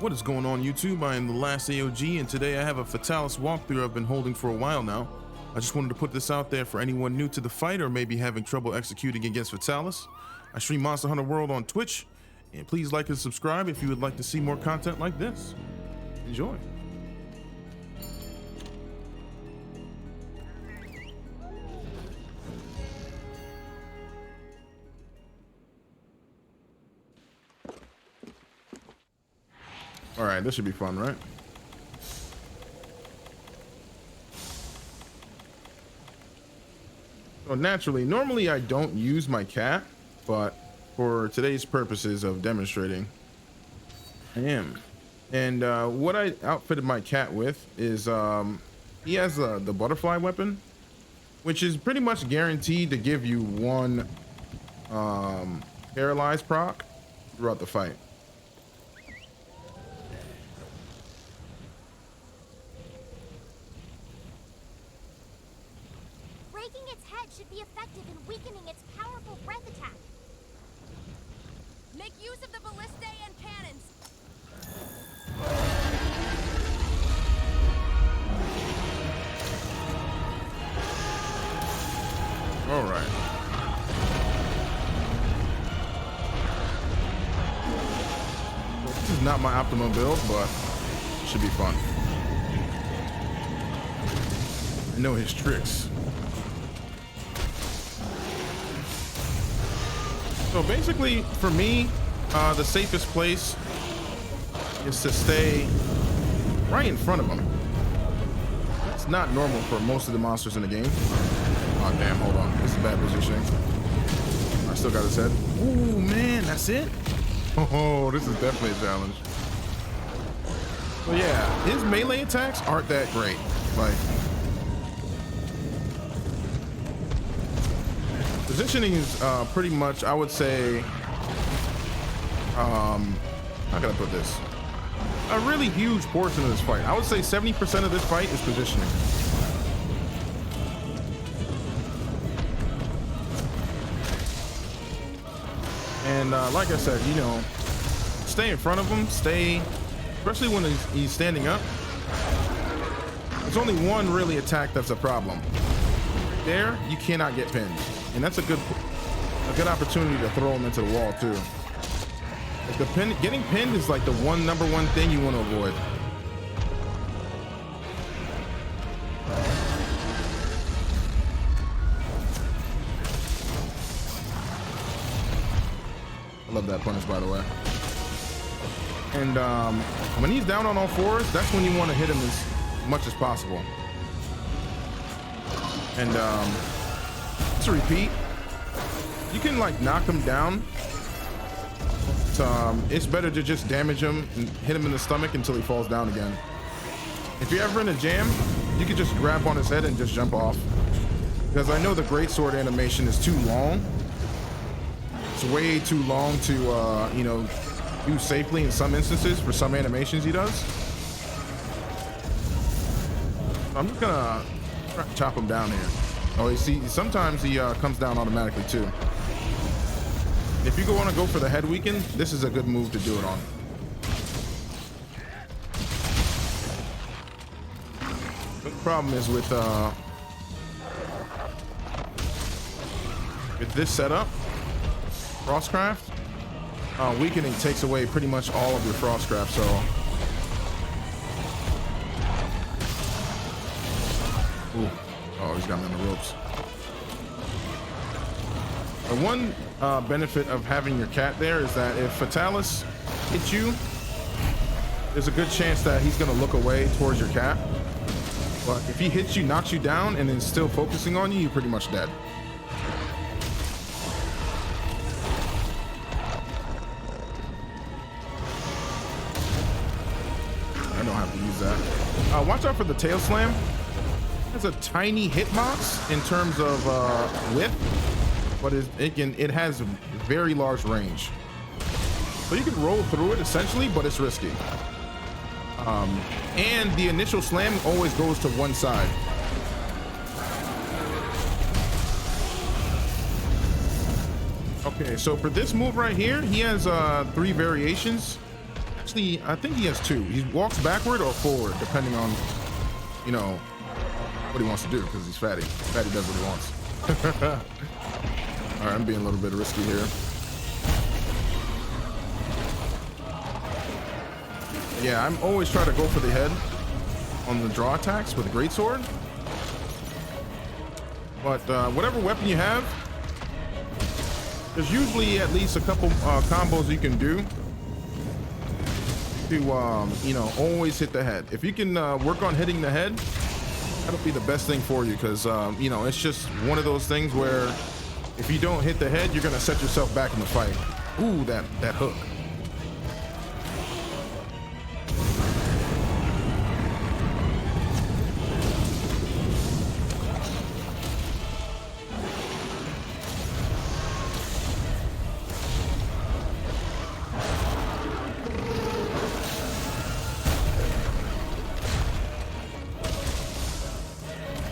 What is going on, YouTube? I am the last AOG, and today I have a Fatalis walkthrough I've been holding for a while now. I just wanted to put this out there for anyone new to the fight or maybe having trouble executing against Fatalis. I stream Monster Hunter World on Twitch, and please like and subscribe if you would like to see more content like this. Enjoy. All right, this should be fun, right? So naturally, normally I don't use my cat, but for today's purposes of demonstrating, I am. And what I outfitted my cat with is he has the butterfly weapon, which is pretty much guaranteed to give you one paralyzed proc throughout the fight. Breaking its head should be effective in weakening its powerful breath attack. Make use of the ballistae and cannons. All right. This is not my optimal build, but it should be fun. I know his tricks. So basically, for me, the safest place is to stay right in front of him. That's not normal for most of the monsters in the game. Oh, damn, hold on. This is bad positioning. I still got his head. Ooh, man, that's it? Oh, this is definitely a challenge. So yeah, his melee attacks aren't that great. Like, positioning is pretty much, I would say, how can I put this? A really huge portion of this fight. I would say 70% of this fight is positioning. And like I said, you know, stay in front of him, especially when he's standing up. There's only one really attack that's a problem. There, you cannot get pinned. And that's a good opportunity to throw him into the wall too. Like getting pinned is like the number one thing you want to avoid. I love that punish, by the way. And when he's down on all fours, that's when you want to hit him as much as possible. And to repeat, you can like knock him down. It's better to just damage him and hit him in the stomach until he falls down again. If you're ever in a jam, you can just grab on his head and just jump off. Because I know the greatsword animation is too long. It's way too long to you know, do safely in some instances for some animations he does. I'm just gonna chop him down here. Oh, you see, sometimes he comes down automatically too. If you want to go for the head weaken, this is a good move to do it on. The problem is with this setup, Frostcraft, weakening takes away pretty much all of your Frostcraft, so ooh. Oh, he's got me on the ropes. The one benefit of having your cat there is that if Fatalis hits you, there's a good chance that he's going to look away towards your cat. But if he hits you, knocks you down, and then still focusing on you, you're pretty much dead. I don't have to use that. Watch out for the tail slam. It's a tiny hitbox in terms of width, but it has very large range. So you can roll through it essentially, but it's risky. And the initial slam always goes to one side. Okay, so for this move right here, he has 3 variations. actually, I think he has two. He walks backward or forward, depending on, you know, what he wants to do, because he's fatty. Fatty does what he wants. All right, I'm being a little bit risky here. Yeah, I'm always trying to go for the head on the draw attacks with a greatsword. But whatever weapon you have, there's usually at least a couple combos you can do to, you know, always hit the head. If you can work on hitting the head, that'll be the best thing for you, because, you know, it's just one of those things where if you don't hit the head, you're going to set yourself back in the fight. Ooh, that hook.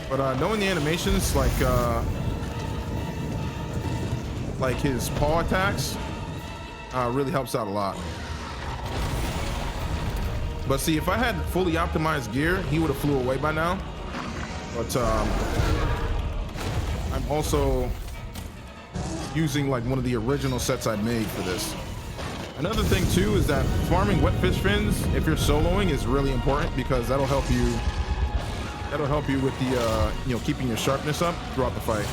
But knowing the animations, like his paw attacks, really helps out a lot. But see, if I had fully optimized gear, he would have flew away by now. But I'm also using like one of the original sets I made for this. Another thing too is that farming wet fish fins, if you're soloing, is really important, because that'll help you with the you know, keeping your sharpness up throughout the fight.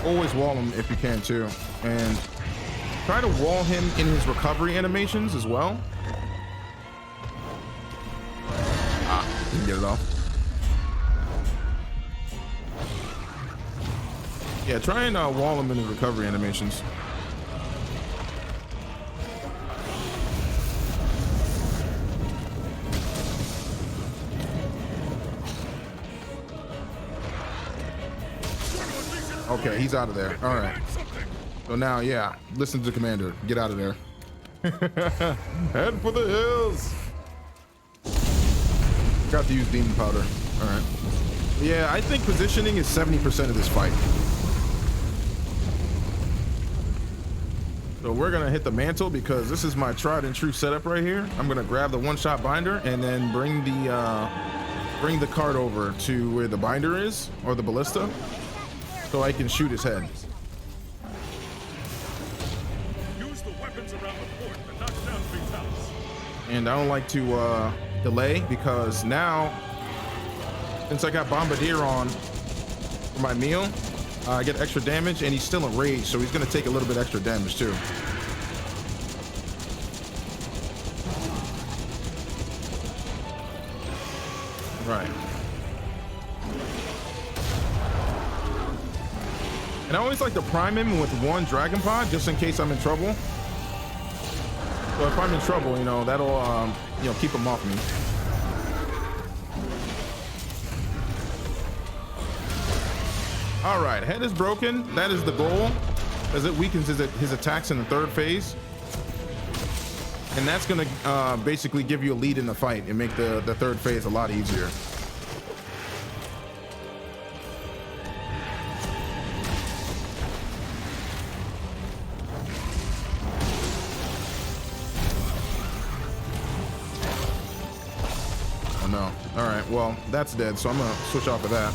Always wall him if you can too, and try to wall him in his recovery animations as well. Didn't get it off. Yeah, try and wall him in his recovery animations. Okay, he's out of there. All right. So now, yeah, listen to Commander. Get out of there. Head for the hills. Got to use demon powder. All right. Yeah, I think positioning is 70% of this fight. So we're gonna hit the mantle, because this is my tried and true setup right here. I'm gonna grab the one-shot binder and then bring the cart over to where the binder is, or the ballista, so I can shoot his head. Use the weapons around the fort to knock down Fatalis. And I don't like to delay, because now, since I got Bombardier on for my meal, I get extra damage, and he's still enraged, so he's gonna take a little bit extra damage too. Right. And I always like to prime him with one dragon pod, just in case I'm in trouble. So if I'm in trouble, you know, that'll you know, keep him off me. All right, head is broken. That is the goal, as it weakens his attacks in the third phase. And that's gonna basically give you a lead in the fight and make the third phase a lot easier. Oh no. All right, well, that's dead, so I'm gonna switch off of that.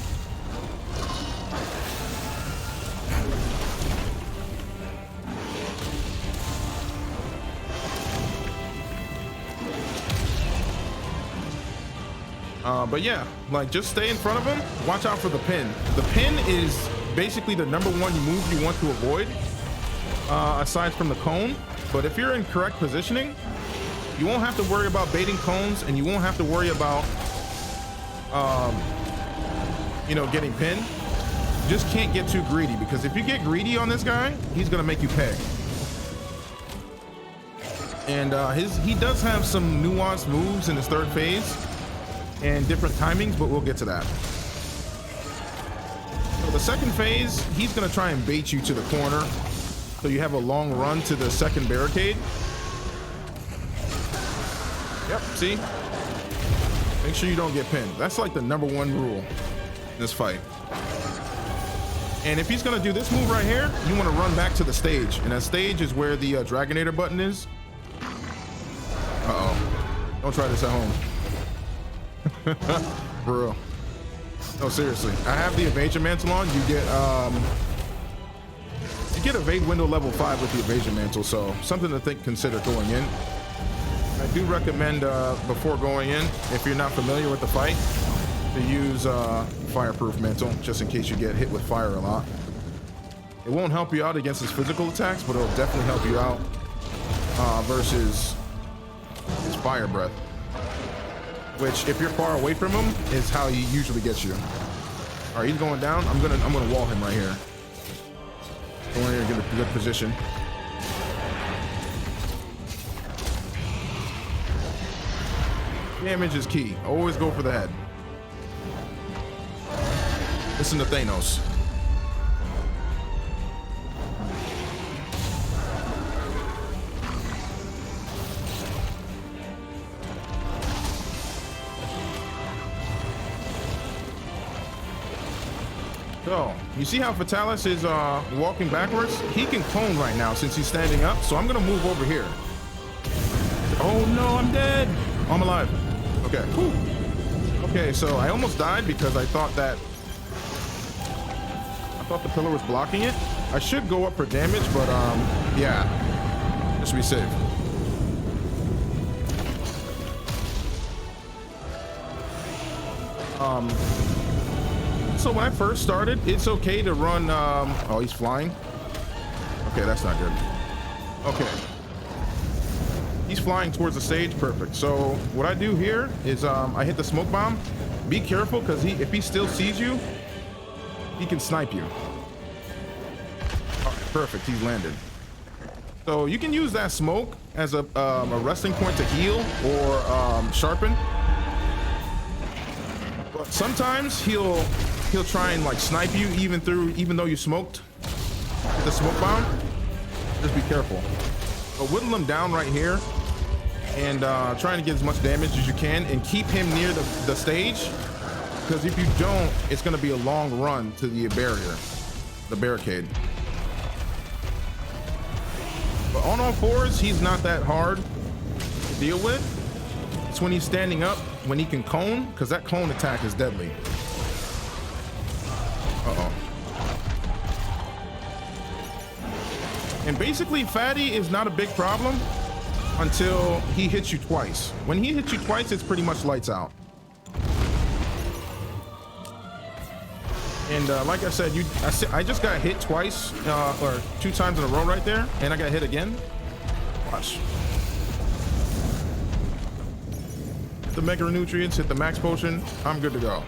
But yeah, like, just stay in front of him. Watch out for the pin. The pin is basically the number one move you want to avoid, aside from the cone. But if you're in correct positioning, you won't have to worry about baiting cones, and you won't have to worry about, you know, getting pinned. You just can't get too greedy, because if you get greedy on this guy, he's gonna make you pay. And he does have some nuanced moves in his third phase and different timings, but we'll get to that. So the second phase, he's gonna try and bait you to the corner, so you have a long run to the second barricade. Yep, see? Make sure you don't get pinned. That's like the number one rule in this fight. And if he's gonna do this move right here, you want to run back to the stage, and that stage is where the Dragonator button is. Uh-oh. Don't try this at home. For real. No, seriously. I have the evasion mantle on. You get evade window level 5 with the evasion mantle, so something to consider going in. I do recommend before going in, if you're not familiar with the fight, to use fireproof mantle, just in case you get hit with fire a lot. It won't help you out against his physical attacks, but it'll definitely help you out versus his fire breath, which, if you're far away from him, is how he usually gets you. All right, he's going down. I'm gonna wall him right here. I want to get a good position. Damage is key. Always go for the head. Listen to Thanos. So, you see how Fatalis is walking backwards? He can clone right now since he's standing up, so I'm gonna move over here. Oh no, I'm dead! Oh, I'm alive. Okay. Whew. Okay, so I almost died because I thought the pillar was blocking it. I should go up for damage, but yeah, just to be safe. So when I first started, it's okay to run. Oh, he's flying. Okay, that's not good. Okay. He's flying towards the stage. Perfect. So what I do here is I hit the smoke bomb. Be careful, because if he still sees you, he can snipe you. All right, perfect. He's landed. So you can use that smoke as a resting point to heal or sharpen. But sometimes he'll try and like snipe you even though you smoked the smoke bomb. Just be careful. But whittle him down right here and trying to get as much damage as you can and keep him near the stage, because if you don't, it's going to be a long run to the barricade. But on all fours, he's not that hard to deal with. It's when he's standing up, when he can cone, because that cone attack is deadly. Uh-oh. And basically, Fatty is not a big problem until he hits you twice. When he hits you twice, it's pretty much lights out. And like I said, I just got hit twice, or 2 times in a row right there, and I got hit again. Watch. Hit the mega nutrients, hit the max potion. I'm good to go.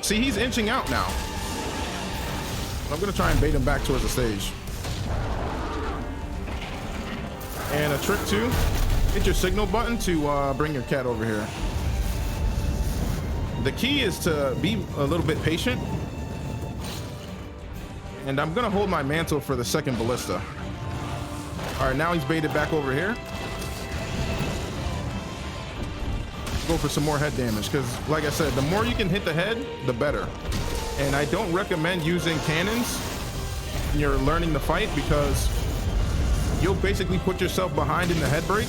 See, he's inching out now. I'm gonna try and bait him back towards the stage. And a trick too, hit your signal button to bring your cat over here. The key is to be a little bit patient. And I'm gonna hold my mantle for the second ballista. All right, now he's baited back over here. Go for some more head damage, because like I said, the more you can hit the head, the better. And I don't recommend using cannons when you're learning the fight, because you'll basically put yourself behind in the head break,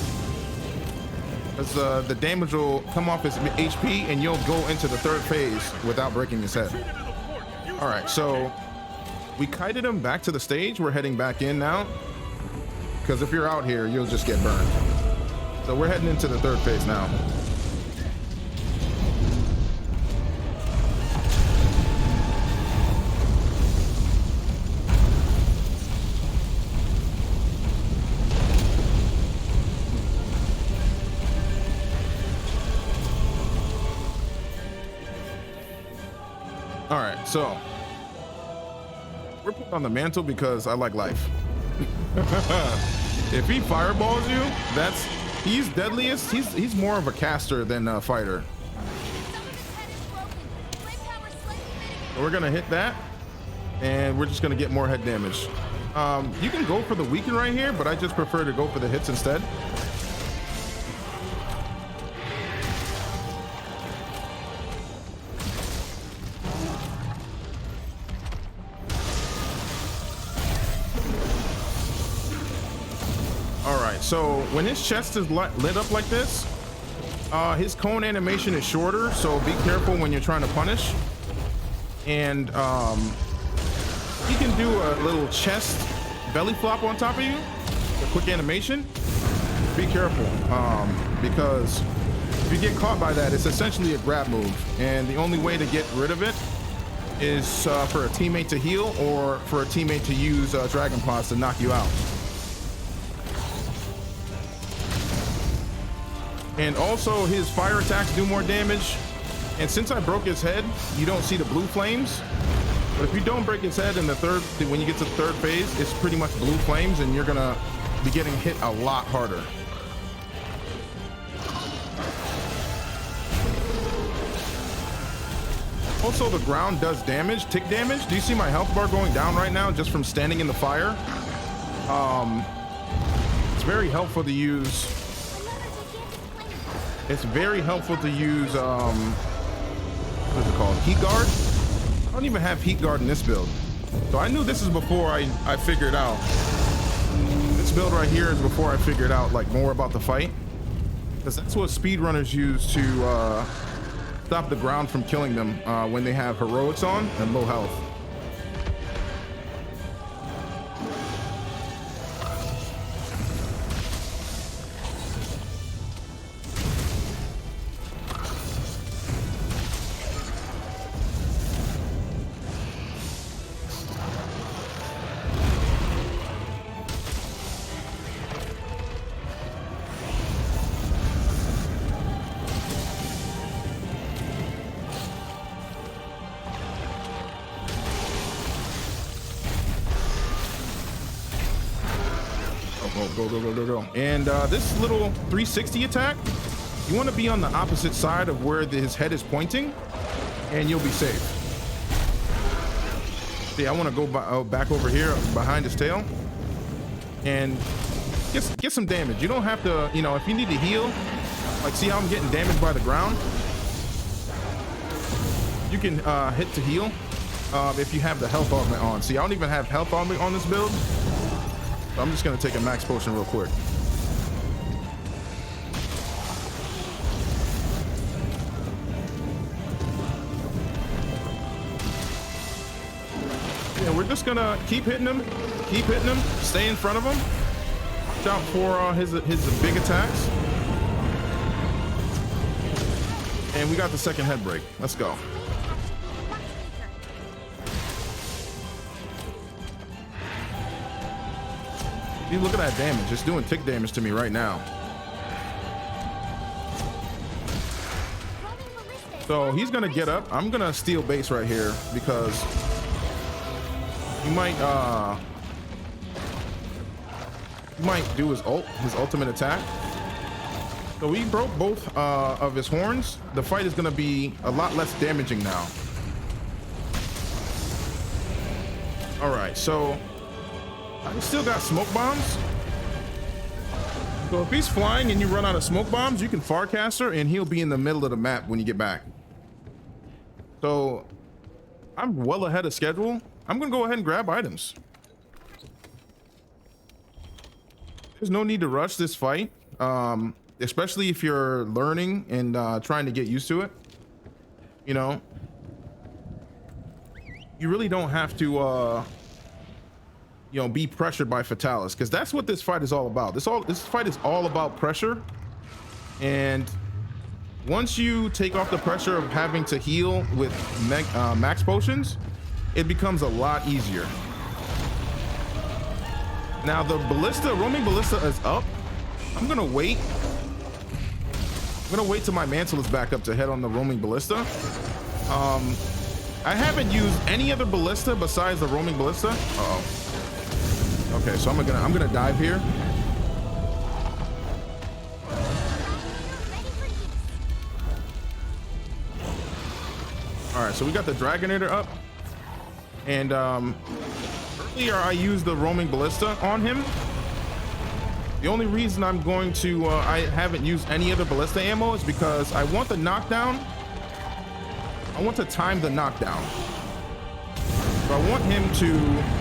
as the damage will come off his HP and you'll go into the 3rd phase without breaking his head. All right, so we kited him back to the stage. We're heading back in now, because if you're out here, you'll just get burned. So we're heading into the 3rd phase now. All right, so we're putting on the mantle because I like life. If he fireballs you, he's deadliest. He's more of a caster than a fighter. So we're gonna hit that, and we're just gonna get more head damage. You can go for the weaken right here, but I just prefer to go for the hits instead. so when his chest is lit up like this, his cone animation is shorter, so be careful when you're trying to punish. And he can do a little chest belly flop on top of you, a quick animation. Be careful, because if you get caught by that, it's essentially a grab move, and the only way to get rid of it is for a teammate to heal or for a teammate to use Dragon Pods to knock you out. And also his fire attacks do more damage. And since I broke his head, you don't see the blue flames. But if you don't break his head in the third, when you get to the third phase, it's pretty much blue flames, and you're gonna be getting hit a lot harder. Also, the ground does damage, tick damage. Do you see my health bar going down right now just from standing in the fire? It's very helpful to use. It's very helpful to use, what is it called? Heat guard? I don't even have heat guard in this build. So I knew this is before I figured out. This build right here is before I figured out like more about the fight. Because that's what speedrunners use to stop the ground from killing them when they have heroics on and low health. Go. And this little 360 attack, you want to be on the opposite side of where his head is pointing, and you'll be safe. See, I want to go back over here behind his tail and get some damage. You don't have to, you know, if you need to heal, like see how I'm getting damaged by the ground? You can hit to heal if you have the health augment on. See, I don't even have health augment on this build. I'm just gonna take a max potion real quick. Yeah, we're just gonna keep hitting him, stay in front of him. Watch out for his big attacks. And we got the second head break. Let's go. See, look at that damage. It's doing tick damage to me right now. So he's gonna get up. I'm gonna steal base right here because he might do his ultimate attack. So we broke both of his horns. The fight is gonna be a lot less damaging now. All right, so I still got smoke bombs. So if he's flying and you run out of smoke bombs, you can Farcaster and he'll be in the middle of the map when you get back. So I'm well ahead of schedule. I'm gonna go ahead and grab items. There's no need to rush this fight, especially if you're learning and trying to get used to it. You know, you really don't have to you know, be pressured by Fatalis, because that's what this fight is all about. This fight is all about pressure, and once you take off the pressure of having to heal with max potions, it becomes a lot easier. Now the ballista, roaming ballista is up. I'm gonna wait till my mantle is back up to head on the roaming ballista. I haven't used any other ballista besides the roaming ballista. Uh-oh. Okay, so I'm gonna dive here. All right, so we got the Dragonator up, and earlier I used the roaming ballista on him. The only reason I'm going to I haven't used any other ballista ammo is because I want the knockdown. I want to time the knockdown. So I want him to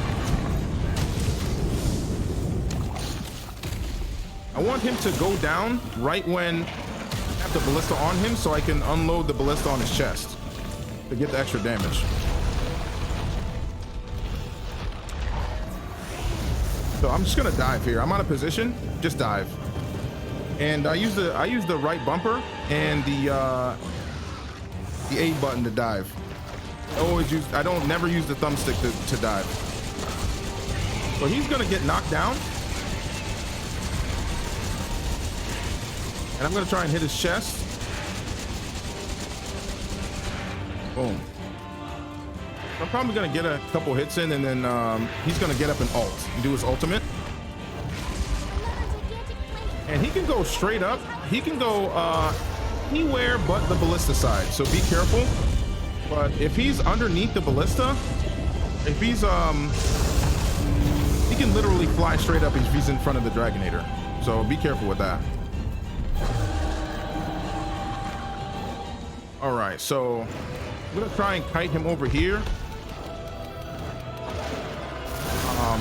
I want him to go down right when I have the ballista on him, so I can unload the ballista on his chest to get the extra damage. So I'm just gonna dive here. I'm out of position. Just dive. And I use the right bumper and the A button to dive. I don't never use the thumbstick to dive. So he's gonna get knocked down. And I'm gonna try and hit his chest. Boom. I'm probably gonna get a couple hits in, and then he's gonna get up and ult and do his ultimate. And he can go straight up. He can go anywhere but the ballista side. So be careful. But if he's underneath the ballista, if he's he can literally fly straight up if he's in front of the Dragonator. So be careful with that. All right, so I'm gonna try and kite him over here.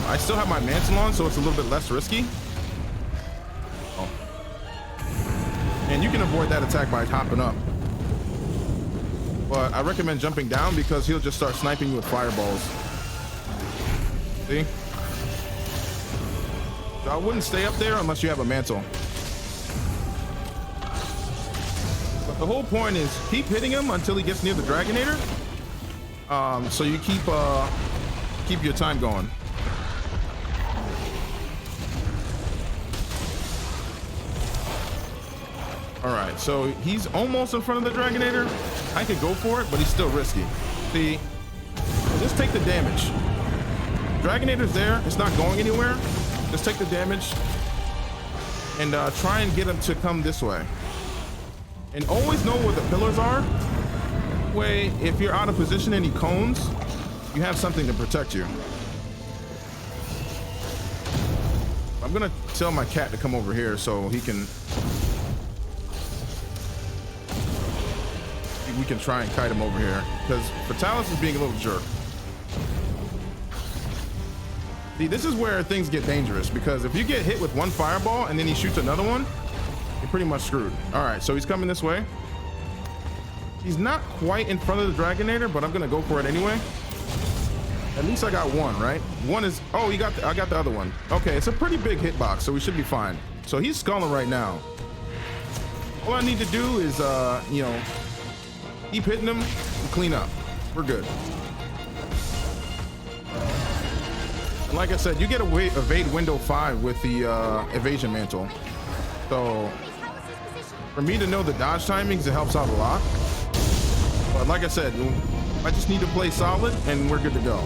I still have my mantle on, so it's a little bit less risky. Oh. And you can avoid that attack by hopping up. But I recommend jumping down because he'll just start sniping you with fireballs. See? So I wouldn't stay up there unless you have a mantle. But the whole point is keep hitting him until he gets near the Dragonator. So you keep your time going. All right, so he's almost in front of the Dragonator. I could go for it, but he's still risky. See, just take the damage. Dragonator's there. It's not going anywhere. Just take the damage and try and get him to come this way. And always know where the pillars are. Way, if you're out of position and he cones, you have something to protect you. I'm gonna tell my cat to come over here so he can. We can try and kite him over here because Fatalis is being a little jerk. See, this is where things get dangerous because if you get hit with one fireball and then he shoots another one, you're pretty much screwed. All right, so he's coming this way. He's not quite in front of the Dragonator, but I'm gonna go for it anyway. At least I got one, right? One is, oh, I got the other one. Okay, it's a pretty big hitbox, so we should be fine. So he's sculling right now. All I need to do is, keep hitting him and clean up. We're good. And like I said, you get evade window 5 with the evasion mantle. So for me to know the dodge timings, it helps out a lot. But like I said, I just need to play solid and we're good to go.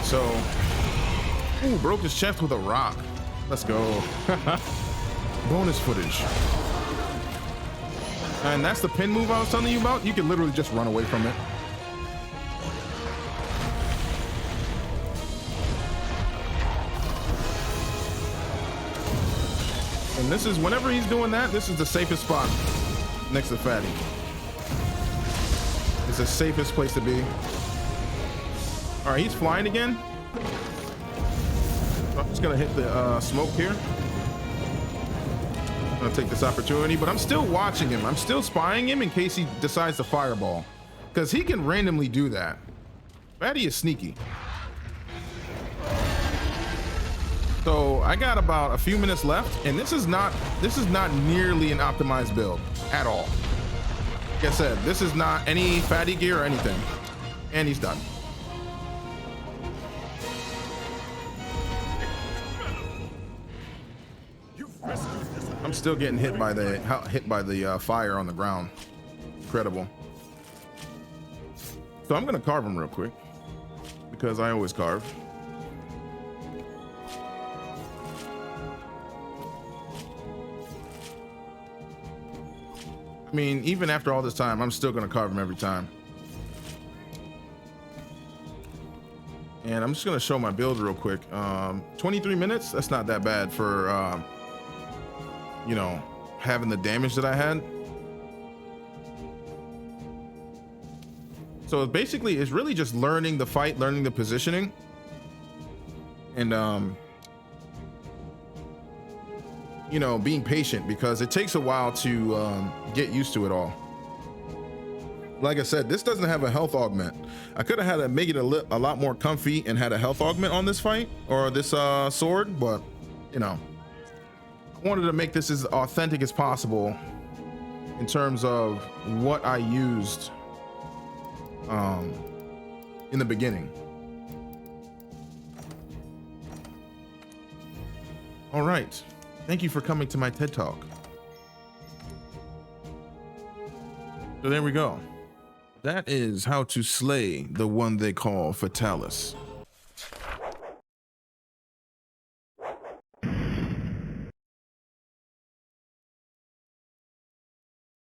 So, ooh, broke his chest with a rock. Let's go. Bonus footage. And that's the pin move I was telling you about. You can literally just run away from it. And this is, whenever he's doing that, this is the safest spot next to Fatty. It's the safest place to be. All right, he's flying again. I'm just gonna hit the smoke here. I'm gonna take this opportunity, but I'm still watching him. I'm still spying him in case he decides to fireball, because he can randomly do that. Fatty is sneaky. So I got about a few minutes left, and this is not nearly an optimized build at all. Like I said, this is not any Fatty gear or anything, and he's done. I'm still getting hit by the fire on the ground. Incredible. So I'm gonna carve him real quick because I always carve. I mean, even after all this time, I'm still gonna carve him every time. And I'm just gonna show my build real quick. 23 minutes, that's not that bad for you know, having the damage that I had. So basically it's really just learning the fight, learning the positioning, and you know, being patient, because it takes a while to get used to it all. Like I said, this doesn't have a health augment. I could have had to make it a lot more comfy and had a health augment on this fight or this sword, but you know, I wanted to make this as authentic as possible in terms of what I used in the beginning. All right, thank you for coming to my TED Talk. So there we go. That is how to slay the one they call Fatalis.